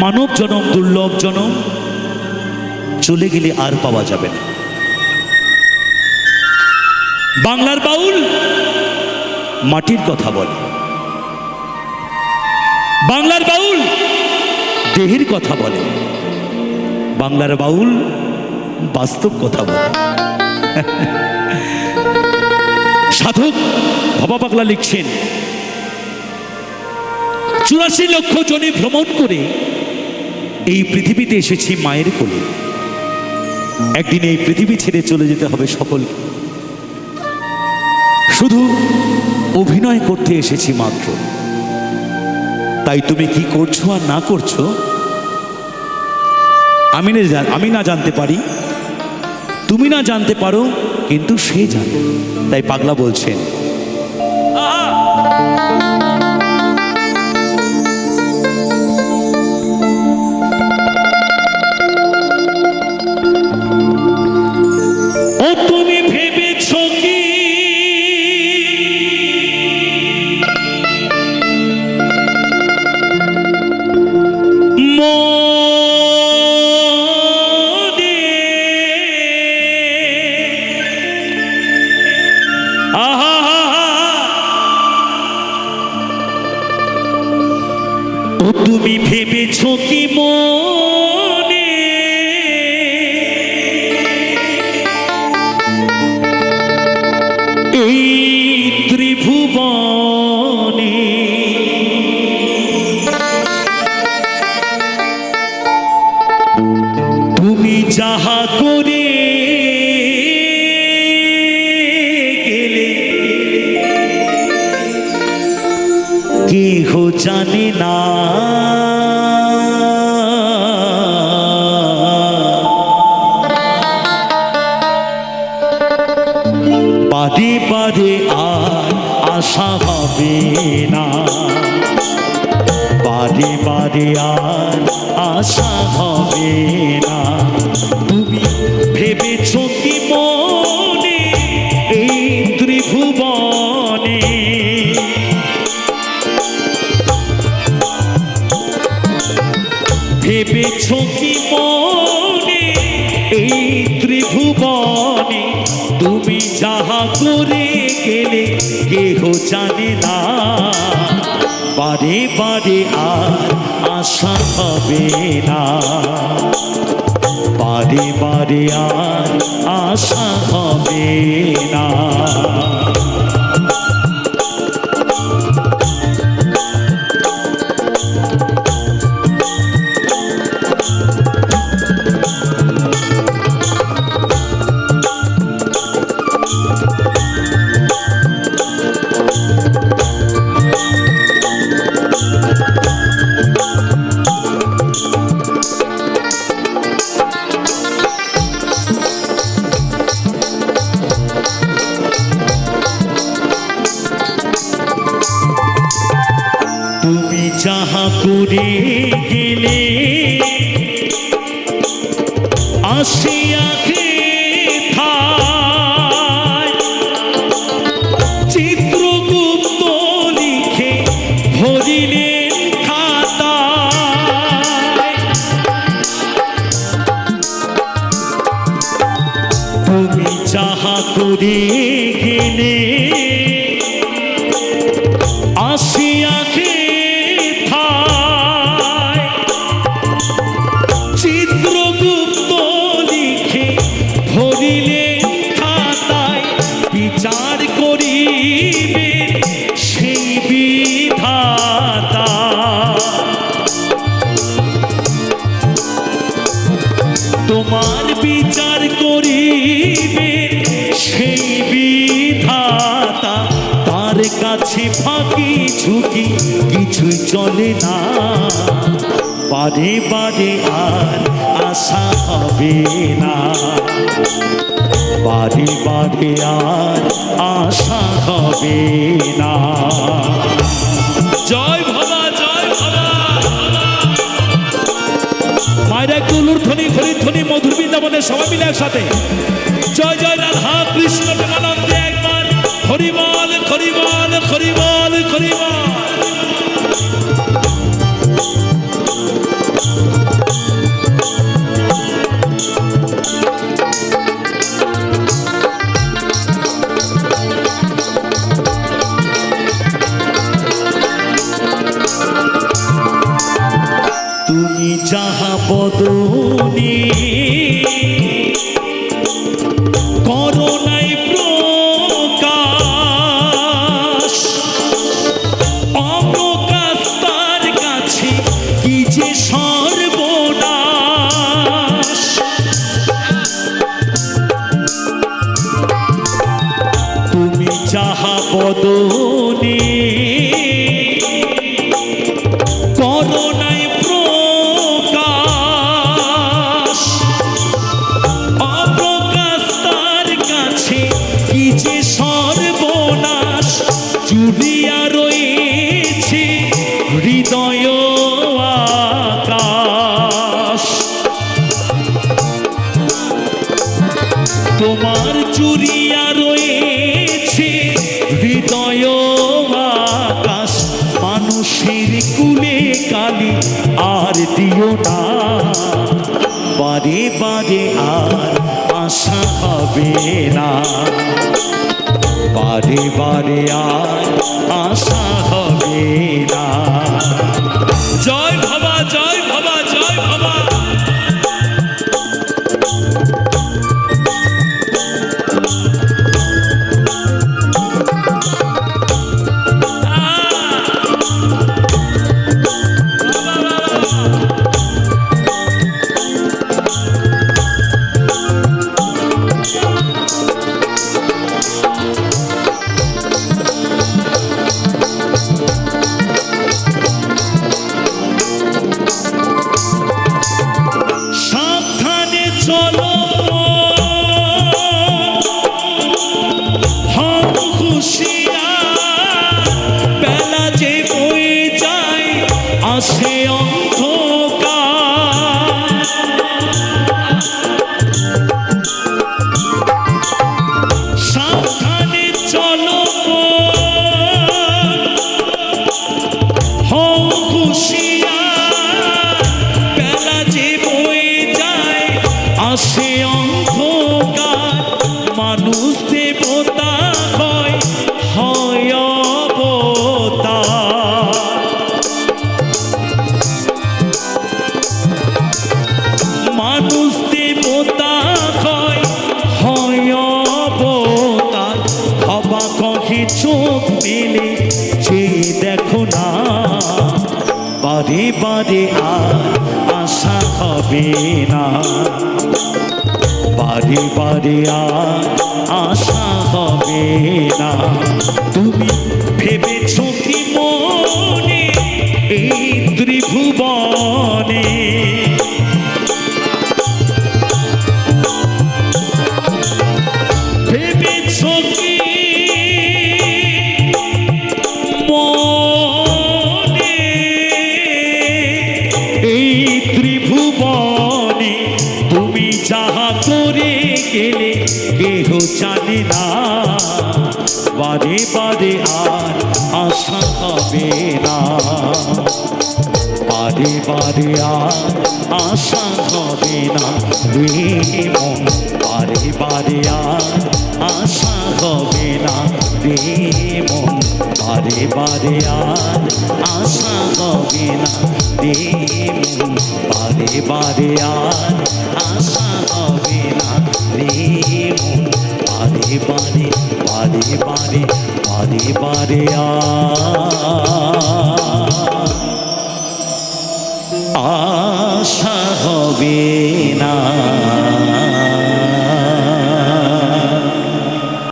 মানব জনম দুর্লভ জনম, চলে গেলে আর পাওয়া যাবে না। বাংলার বাউল মাটির কথা বলে, বাংলার বাউল দেহের কথা বলে, বাংলার বাউল বাস্তব কথা বলে। সাধক ভবা পাগলা লিখছেন, 84 লক্ষ জনে ভ্রমণ করে এই পৃথিবীতে এসেছি মায়ের কোলে। একদিন এই পৃথিবী ছেড়ে চলে যেতে হবে সকলকে, শুধু অভিনয় করতে এসেছি মাত্র। তাই তুমি কি করছো আর না করছো আমি না জানতে পারি, তুমি না জানতে পারো, কিন্তু সে জানে। তাই পাগলা বলছেন, ও তুমি ভেবেছো কি তুমি ভেবেছো কি মনে এই ত্রিভুবনে তুমি যাহা করে গেলে কেহ জানে না। বাদে বাদে আর আশা হবে না, বাদে বাদে আর আশা হবে না। তুমি ভেবেছো কি মনে এই ত্রিভুবনে ভেবেছো কি মনে এই ত্রিভুবনে তুমি যাহা করে গেলে কেহ জানে না। বারে বারে আর আশা হবে না, বারে বারে আর আশা হবে না। তুমি যাহা করে গেলে আসিয়া খেথায় চিত্রগুপ্ত লিখে ভরিলেন খাতায়। তুমি যাহা করে গেলে আসিয়া চিত্রগুপ্ত লিখে ভরিলেন খাতায়। বিচার করিবে সেই বিধাতা, তোমার বিচার করিবে সেই বিধাতা। তার কাছে ফাঁকি ঝুঁকি কিছুই চলে না, বারে বারে আর আশা হবে না, বারে বারে আর আশা হবে না। জয় ভবা, জয় ভবা। মায়ের একটু উলুর ধ্বনি, ঘড়ির ধ্বনি, মধুর বৃন্দাবনের সবাই মিলে একসাথে জয় জয় রাধা কৃষ্ণ প্রেমানন্দে একবার হরিবল হরিবল হরিবল হরিবল। তুমি যাহা বদনে করোনায় প্রকাশ, অপ্রকাশ তার কাছে কি যে সর্বনাশ। তুমি যাহা বদনে করোনায় প্রকাশ, অপ্রকাশ তার কাছে কি যে সর্বনাশ। জুড়িয়া রয়েছে হৃদয় আকাশ, তোমার জুড়িয়া রয়েছে হৃদয় আকাশ। মানুষের কুলে কালি আর দিও না, বারে বারে আর আশা হবে না, বারে বারে আর আশা হবে না। জয় বাবা, জয় বাবা, জয় বাবা। আসে অন্ধকার, সাবধানে চলো হও হুঁশিয়ার। বেলা যে বয়ে যায় আসে অন্ধকার, মানুষ দেবতা হয় হয় অবতার। মানুষ দেবতা হয় হয় অবতার। হবা কহে চোখ মেলে যে দেখো না, বারে বারে আর আশা হবে না, বারে বারে আর আশা হবে না। তুমি ভেবেছ কি মনে এই ত্রিভুবনে, ভেবেছ কি মনে এই ত্রিভুবনে তুমি যাহা করে গেলে কেহ জানে না, বারে বারে আর আশা হবে না, বারে বারে আর আশা হবে না রে মন, বারে বারে আর আশা হবে না রে মন, বারে বারে আর আশা হবে না রে মন, বারে বারে আর আশা হবে না রে মন, বারে বারে বারে বারে বারে বারে আশা হবে না।